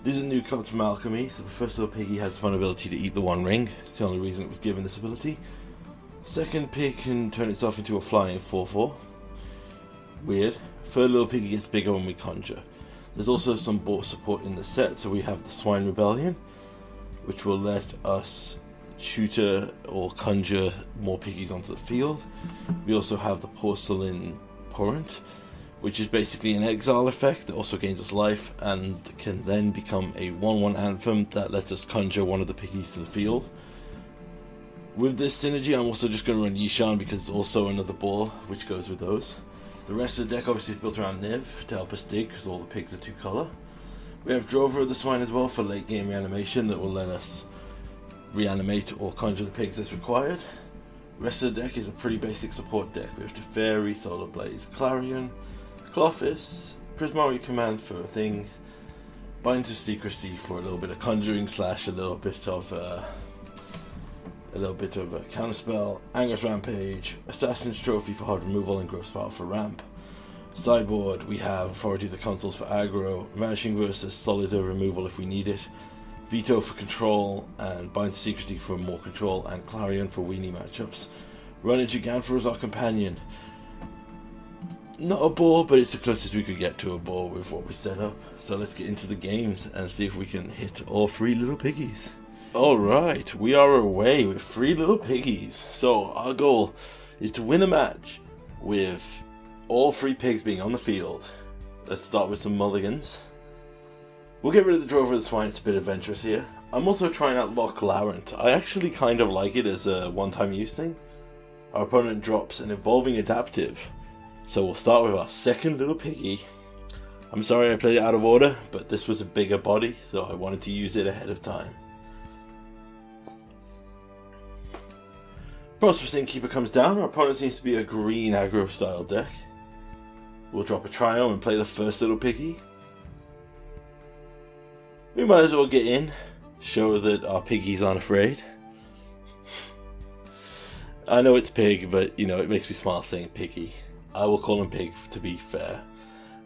These are new cards from Alchemy, so the first little piggy has the fun ability to eat the One Ring. It's the only reason it was given this ability. Second pig can turn itself into a flying 4/4. Weird. Third little piggy gets bigger when we conjure. There's also some board support in the set, so we have the Swine Rebellion, which will let us tutor or conjure more piggies onto the field. We also have the Porcelain Porrent, which is basically an exile effect that also gains us life and can then become a 1/1 anthem that lets us conjure one of the piggies to the field. With this synergy, I'm also just going to run Yishan because it's also another ball which goes with those. The rest of the deck obviously is built around Niv to help us dig because all the pigs are 2-color. We have Drover of the Swine as well for late game reanimation that will let us reanimate or conjure the pigs as required. The rest of the deck is a pretty basic support deck. We have Teferi, Solar Blaze, Clarion, Clothis, Prismari Command for a thing, Bind to Secrecy for a little bit of conjuring / a little bit of a counterspell, Anger's Rampage, Assassin's Trophy for hard removal and Growth Spell for ramp. Sideboard, we have Authority of the Consuls for aggro, Vanishing Versus, Solidar removal if we need it, Veto for control, and Bind to Secrecy for more control, and Clarion for weenie matchups. Running Gigantfor as our companion. Not a bore, but it's the closest we could get to a bore with what we set up. So let's get into the games and see if we can hit all 3 little piggies. Alright, we are away with 3 little piggies. So our goal is to win a match with all 3 pigs being on the field. Let's start with some mulligans. We'll get rid of the Drover of the Swine, it's a bit adventurous here. I'm also trying out Loch Laurent. I actually kind of like it as a one-time use thing. Our opponent drops an Evolving Adaptive. So we'll start with our second little piggy. I'm sorry I played it out of order, but this was a bigger body, so I wanted to use it ahead of time. Prosperous Innkeeper comes down. Our opponent seems to be a green aggro style deck. We'll drop a Triome and play the first little piggy. We might as well get in, show that our piggies aren't afraid. I know it's pig, but you know, it makes me smile saying piggy. I will call him pig to be fair.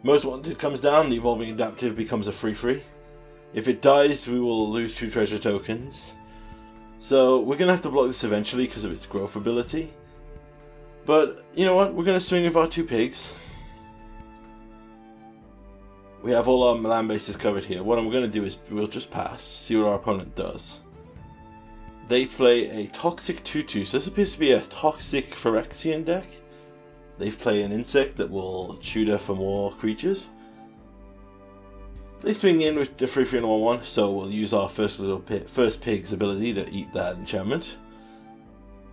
Most Wanted comes down, the Evolving Adaptive becomes a 3/3. If it dies, we will lose 2 treasure tokens. So we're going to have to block this eventually because of its growth ability. But you know what, we're going to swing with our 2 pigs. We have all our land bases covered here. What I'm going to do is we'll just pass, see what our opponent does. They play a Toxic 2/2, so this appears to be a Toxic Phyrexian deck. They play an insect that will tutor for more creatures. They swing in with the 3/3 and 1/1, so we'll use our first pig's ability to eat that enchantment.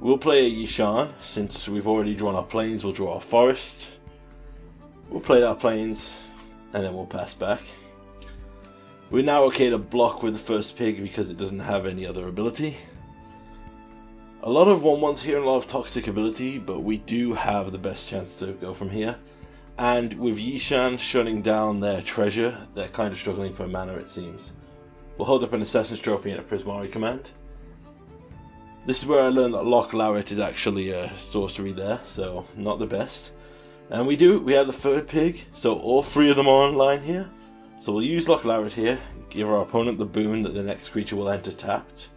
We'll play a Yishan, since we've already drawn our plains, we'll draw our forest. We'll play our plains, and then we'll pass back. We're now okay to block with the first pig because it doesn't have any other ability. A lot of 1/1s here and a lot of toxic ability, but we do have the best chance to go from here. And with Yishan shutting down their treasure, they're kind of struggling for mana it seems. We'll hold up an Assassin's Trophy and a Prismari Command. This is where I learned that Loch Laurent is actually a sorcery there, so not the best. And we have the third pig, so all 3 of them are online here. So we'll use Loch Laurent here, give our opponent the boon that the next creature will enter tapped.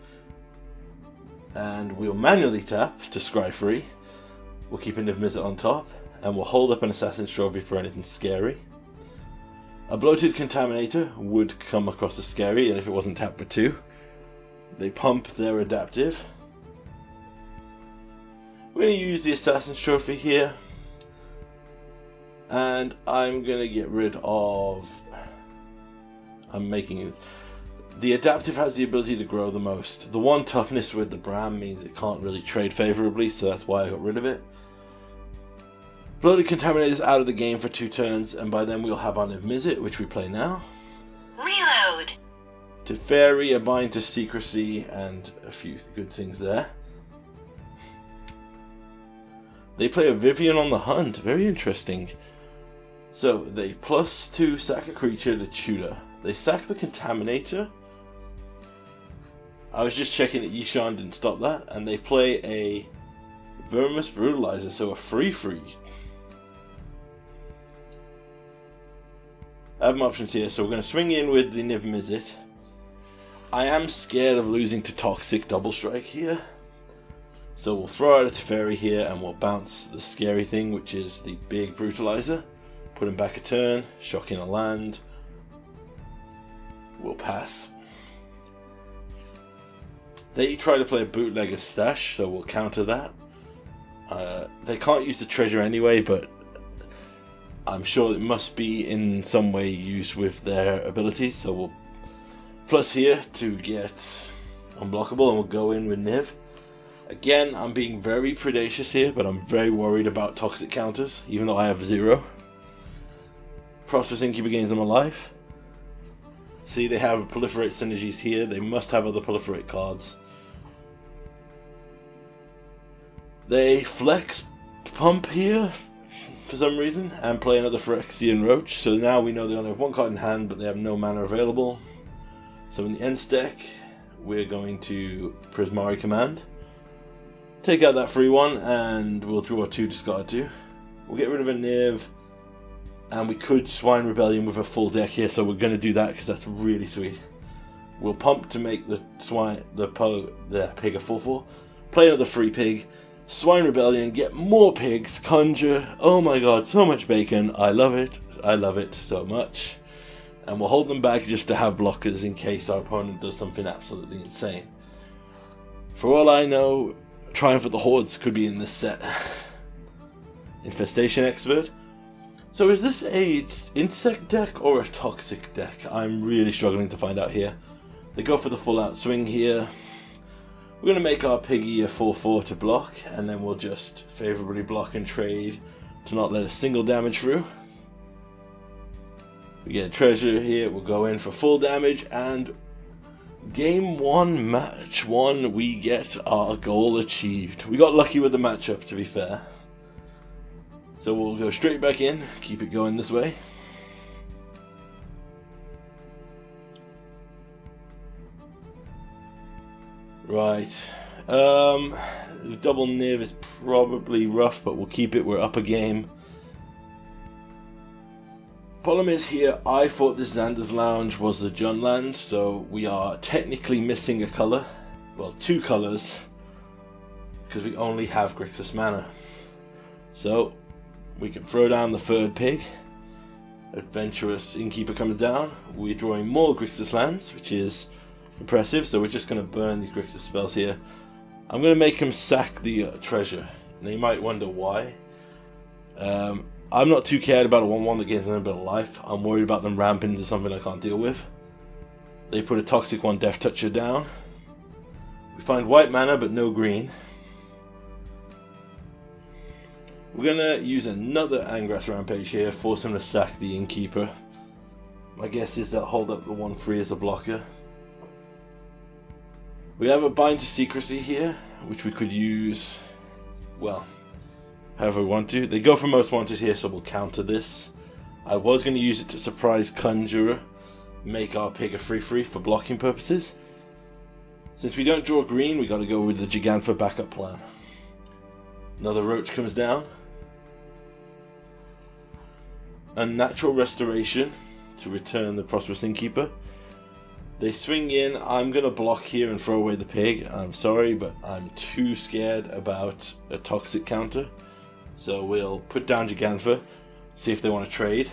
And we'll manually tap to scry free. We'll keep a Niv Mizzet on top, and we'll hold up an Assassin's Trophy for anything scary. A Bloated Contaminator would come across as scary, and if it wasn't tapped for 2. They pump their adaptive. We're going to use the Assassin's Trophy here. And I'm going to get rid of... The adaptive has the ability to grow the most. The 1 toughness with the Bram means it can't really trade favourably, so that's why I got rid of it. Bloated Contaminator is out of the game for 2 turns, and by then we'll have our Niv Mizzet, which we play now. Reload! Teferi, a Bind to Secrecy, and a few good things there. They play a Vivian on the Hunt, very interesting. So, they +2 sack a creature to tutor. They sack the Contaminator. I was just checking that Yishan didn't stop that. And they play a Vermis Brutalizer, so a 3/3. I have my options here, so we're going to swing in with the Niv Mizzet. I am scared of losing to Toxic Double Strike here. So we'll throw out a Teferi here and we'll bounce the scary thing, which is the big Brutalizer. Put him back a turn, shock in a land. We'll pass. They try to play a Bootlegger's Stash, so we'll counter that. They can't use the treasure anyway, but I'm sure it must be in some way used with their abilities, so we'll plus here to get unblockable, and we'll go in with Niv. Again, I'm being very predacious here, but I'm very worried about toxic counters, even though I have 0. Prosperous Incubator gains them a life. See, they have Proliferate synergies here. They must have other Proliferate cards. They flex Pump here for some reason and play another Phyrexian Roach. So now we know they only have 1 card in hand, but they have no mana available. So in the end stack, we're going to Prismari Command. Take out that free one and we'll draw 2, discard 2. We'll get rid of a Niv. And we could Swine Rebellion with a full deck here, so we're going to do that because that's really sweet. We'll pump to make the pig a 4/4. Play another free pig. Swine Rebellion, get more pigs. Conjure. Oh my god, so much bacon. I love it. I love it so much. And we'll hold them back just to have blockers in case our opponent does something absolutely insane. For all I know, Triumph of the Hordes could be in this set. Infestation Expert. So is this a insect deck or a toxic deck? I'm really struggling to find out here. They go for the full out swing here. We're going to make our piggy a 4/4 to block, and then we'll just favorably block and trade to not let a single damage through. We get a treasure here, we'll go in for full damage, and game 1, match 1, we get our goal achieved. We got lucky with the matchup, to be fair. So we'll go straight back in, keep it going this way. Right. The double Niv is probably rough, but we'll keep it. We're up a game. Problem is here, I thought this Xander's Lounge was the Jund land, so we are technically missing a colour. Well, 2 colours, because we only have Grixis mana. So we can throw down the 3rd pig. Adventurous Innkeeper comes down. We're drawing more Grixis lands, which is impressive. So we're just going to burn these Grixis spells here. I'm going to make him sack the treasure. Now you might wonder why. I'm not too cared about a 1/1 that gains a bit of life. I'm worried about them ramping into something I can't deal with. They put a toxic 1 Death Toucher down. We find white mana but no green. We're going to use another Angrass Rampage here, force him to sack the Innkeeper. My guess is they'll hold up the 1/3 as a blocker. We have a Bind to Secrecy here, which we could use, well, however we want to. They go for Most Wanted here, so we'll counter this. I was going to use it to surprise Conjurer, make our pig a 3/3 for blocking purposes. Since we don't draw green, we got to go with the Gigantha backup plan. Another Roach comes down. Unnatural Restoration to return the Prosperous Innkeeper. They swing in. I'm going to block here and throw away the pig. I'm sorry, but I'm too scared about a toxic counter. So we'll put down Gigantha, see if they want to trade.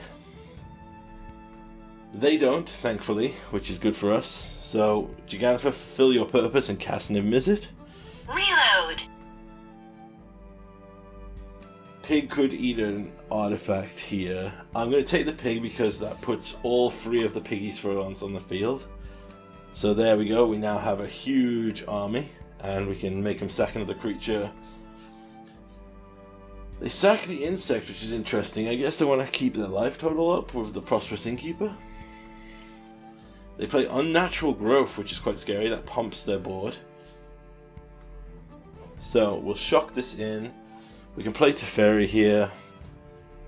They don't, thankfully, which is good for us. So, Gigantha, fulfill your purpose and cast Niv Mizzet. Reload. Pig could eat an artifact here. I'm going to take the pig because that puts all 3 of the piggies throwdowns on the field. So there we go, we now have a huge army, and we can make them sack another creature. They sack the insect, which is interesting. I guess they want to keep their life total up with the Prosperous Innkeeper. They play Unnatural Growth, which is quite scary. That pumps their board. So we'll shock this in. We can play Teferi here.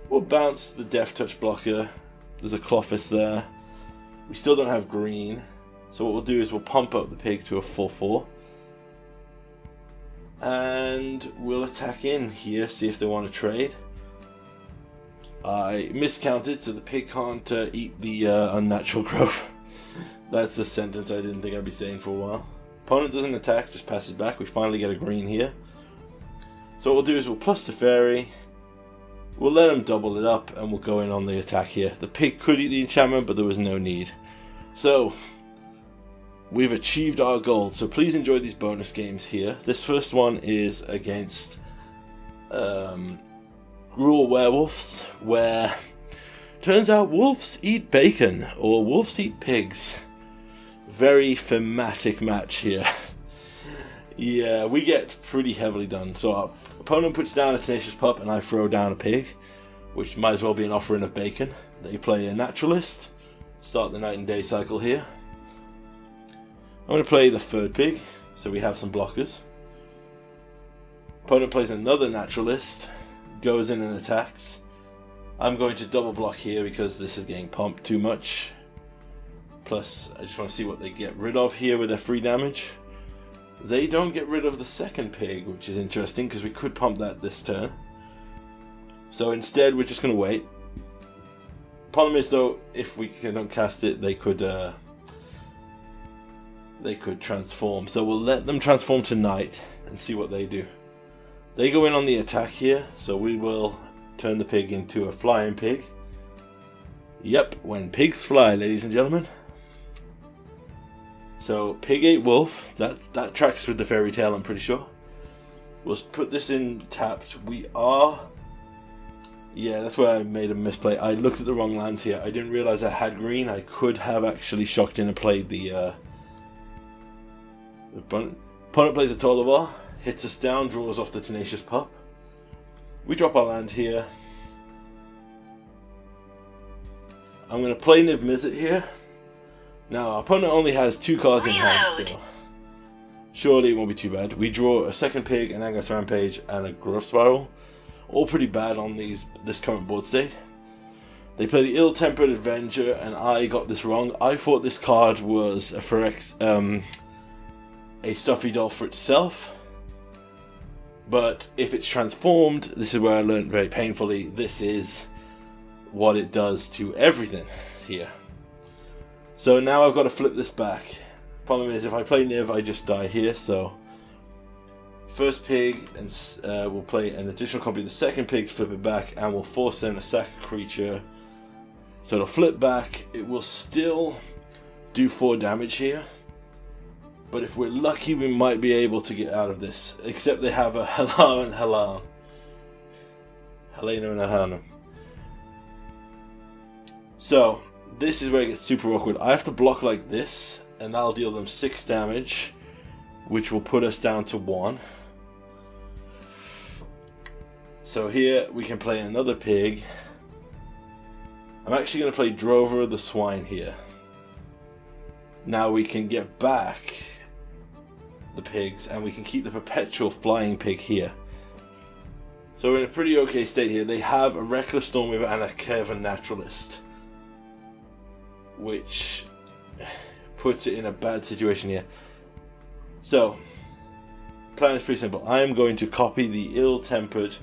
We'll bounce the Death Touch blocker. There's a Clophis there. We still don't have green. So what we'll do is we'll pump up the pig to a 4/4. And we'll attack in here, see if they want to trade. I miscounted, so the pig can't eat the unnatural growth. That's a sentence I didn't think I'd be saying for a while. Opponent doesn't attack, just passes back. We finally get a green here. So what we'll do is we'll plus the fairy. We'll let him double it up, and we'll go in on the attack here. The pig could eat the enchantment, but there was no need. So we've achieved our goal. So please enjoy these bonus games here. This first one is against Rural Werewolves, where turns out wolves eat bacon, or wolves eat pigs. Very thematic match here. Yeah, we get pretty heavily done. So our opponent puts down a Tenacious Pup and I throw down a pig, which might as well be an offering of bacon. They play a Naturalist, start the night and day cycle here. I'm going to play the third pig, so we have some blockers. Opponent plays another Naturalist, goes in and attacks. I'm going to double block here because this is getting pumped too much. Plus, I just want to see what they get rid of here with their free damage. They don't get rid of the second pig, which is interesting because we could pump that this turn. So instead, we're just going to wait. Problem is, though, if we don't cast it, they could transform. So we'll let them transform tonight and see what they do. They go in on the attack here, so we will turn the pig into a flying pig. Yep, when pigs fly, ladies and gentlemen. So pig ate wolf. That tracks with the fairy tale, I'm pretty sure. We'll put this in tapped. We are. Yeah, that's where I made a misplay. I looked at the wrong lands here. I didn't realize I had green. I could have actually shocked in and played the opponent plays a Tolavar, hits us down, draws off the Tenacious Pup. We drop our land here. I'm going to play Niv Mizzet here. Now, our opponent only has 2 cards in hand, so surely it won't be too bad. We draw a second pig, an Angus Rampage, and a Growth Spiral. All pretty bad on this current board state. They play the Ill-Tempered Avenger, and I got this wrong. I thought this card was a stuffy doll for itself. But if it's transformed, this is where I learned very painfully, this is what it does to everything here. So now I've got to flip this back. Problem is, if I play Niv, I just die here, so first pig, and we'll play an additional copy of the second pig to flip it back, and we'll force them to sack a creature. So it'll flip back. It will still do 4 damage here, but if we're lucky, we might be able to get out of this. Except they have a Helena and Helena. Helena and Helena. So this is where it gets super awkward. I have to block like this, and that'll deal them 6 damage, which will put us down to 1. So here we can play another pig. I'm actually going to play Drover the Swine here. Now we can get back the pigs, and we can keep the perpetual flying pig here. So we're in a pretty okay state here. They have a Reckless Stormweaver and a Kevin Naturalist, which puts it in a bad situation here. So, plan is pretty simple. I am going to copy the Ill-Tempered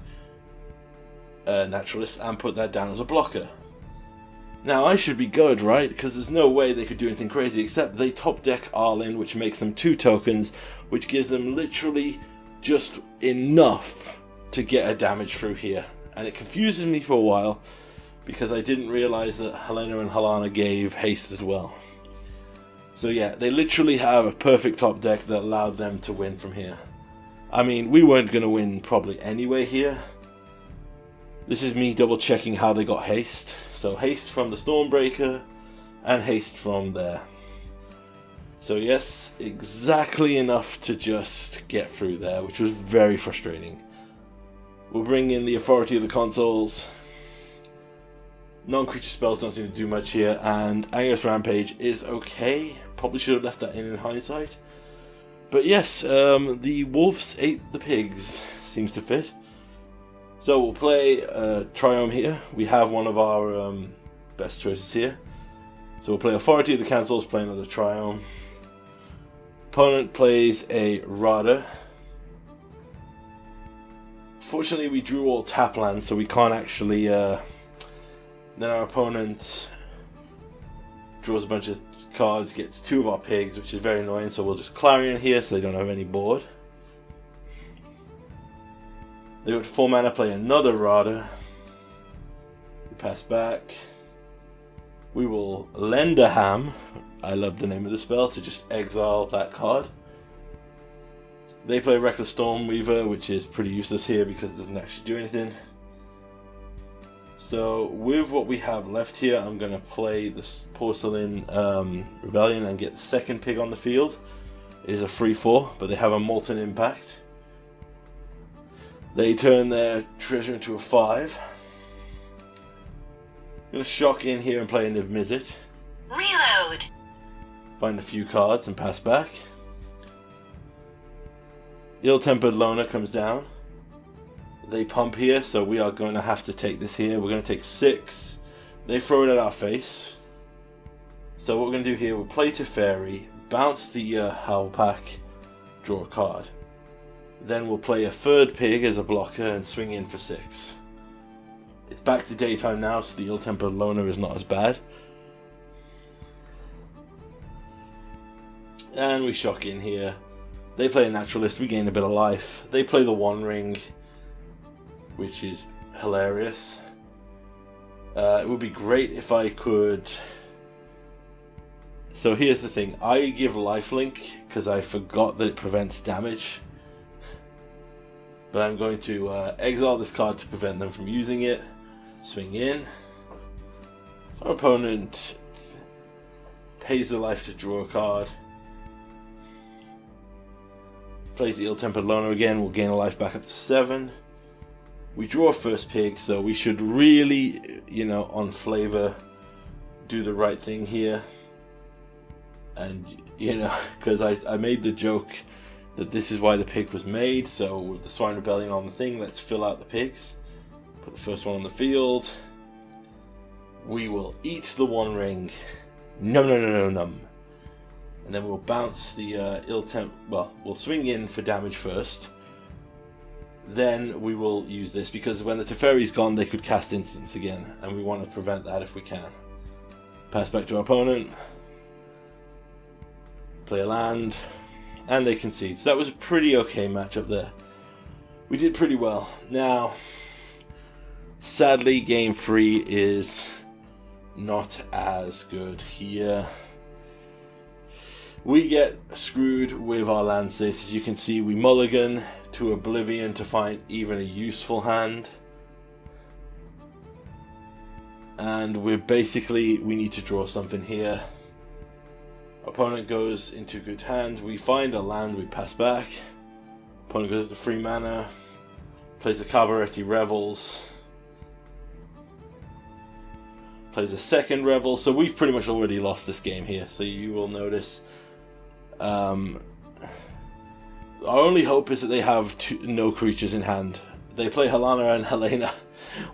Naturalist and put that down as a blocker. Now, I should be good, right? Because there's no way they could do anything crazy, except they top deck Arlen, which makes them 2 tokens, which gives them literally just enough to get a damage through here. And it confuses me for a while, because I didn't realize that Helena and Helena gave haste as well. So yeah, they literally have a perfect top deck that allowed them to win from here. I mean, we weren't going to win probably anyway here. This is me double checking how they got haste. So haste from the Stormbreaker and haste from there. So yes, exactly enough to just get through there, which was very frustrating. We'll bring in the Authority of the Consoles. Non-creature spells don't seem to do much here, and Angus Rampage is okay. Probably should have left that in hindsight. But yes, the wolves ate the pigs. Seems to fit. So we'll play Triome here. We have one of our best choices here. So we'll play Authority of the Consoles, play another Triome. Opponent plays a Rada. Fortunately, we drew all tap lands, so we can't actually Then our opponent draws a bunch of cards, gets 2 of our pigs, which is very annoying, so we'll just Clarion here so they don't have any board. They would 4 mana play another Rada. We pass back. We will lend a Ham. I love the name of the spell, to just exile that card. They play Reckless Stormweaver, which is pretty useless here because it doesn't actually do anything. So with what we have left here, I'm going to play this Porcelain Rebellion and get the second pig on the field. It is a 3/4, but they have a Molten Impact. They turn their treasure into a 5. I'm going to shock in here and play a Niv Mizzet. Reload. Find a few cards and pass back. Ill-Tempered Loner comes down. They pump here, so we are going to have to take this here. We're going to take 6. They throw it at our face. So what we're going to do here, we'll play Teferi, bounce the Howl Pack, draw a card. Then we'll play a third pig as a blocker and swing in for 6. It's back to daytime now, so the Ill-Tempered Loner is not as bad. And we shock in here. They play a Naturalist, we gain a bit of life. They play the One Ring, which is hilarious. It would be great if I could... So here's the thing, I give lifelink because I forgot that it prevents damage. But I'm going to exile this card to prevent them from using it. Swing in. Our opponent pays the life to draw a card. Plays the Ill-Tempered Loner again, we'll gain a life back up to 7. We draw a first pig, so we should really, you know, on flavor, do the right thing here. And, you know, because I made the joke that this is why the pig was made, so with the Swine Rebellion on the thing, let's fill out the pigs. Put the first one on the field. We will eat the One Ring. Num. And then we'll bounce the we'll swing in for damage first. Then we will use this, because when the Teferi's gone, they could cast instants again, and we want to prevent that if we can. Pass back to our opponent. Play a land. And they concede. So that was a pretty okay matchup there. We did pretty well. Now, sadly, game 3 is not as good here. We get screwed with our land states. As you can see, we mulligan to Oblivion to find even a useful hand. And we need to draw something here. Opponent goes into good hand. We find a land, we pass back. Opponent goes to 3 mana. Plays a Cabaretti Revels. Plays a second Revel. So we've pretty much already lost this game here. So you will notice. Our only hope is that they have no creatures in hand. They play Helena and Helena,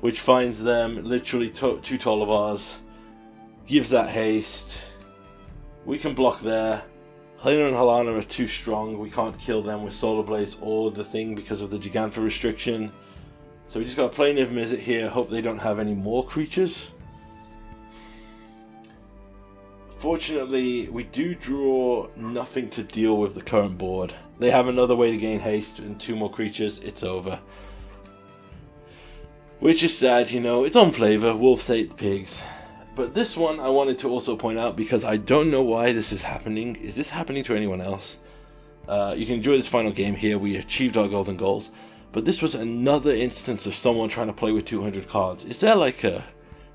which finds them literally 2 Tolivars. Gives that haste. We can block there. Helena and Helena are too strong. We can't kill them with Solar Blaze or the thing because of the Gigantha restriction. So we just got to play Niv Mizzet here. Hope they don't have any more creatures. Fortunately, we do draw nothing to deal with the current board. They have another way to gain haste and 2 more creatures. It's over. Which is sad, you know. It's on flavor. Wolves ate the pigs. But this one I wanted to also point out because I don't know why this is happening. Is this happening to anyone else? You can enjoy this final game here. We achieved our golden goals. But this was another instance of someone trying to play with 200 cards. Is there like a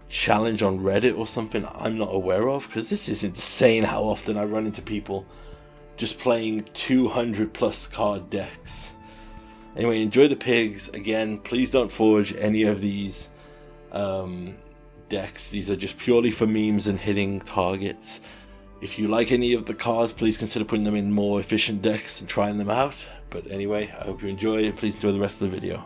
challenge on Reddit or something I'm not aware of? Because this is insane how often I run into people just playing 200 plus card decks. Anyway, enjoy the pigs. Again, please don't forge any of these decks. These are just purely for memes and hitting targets. If you like any of the cards, please consider putting them in more efficient decks and trying them out. But anyway, I hope you enjoy it. Please enjoy the rest of the video.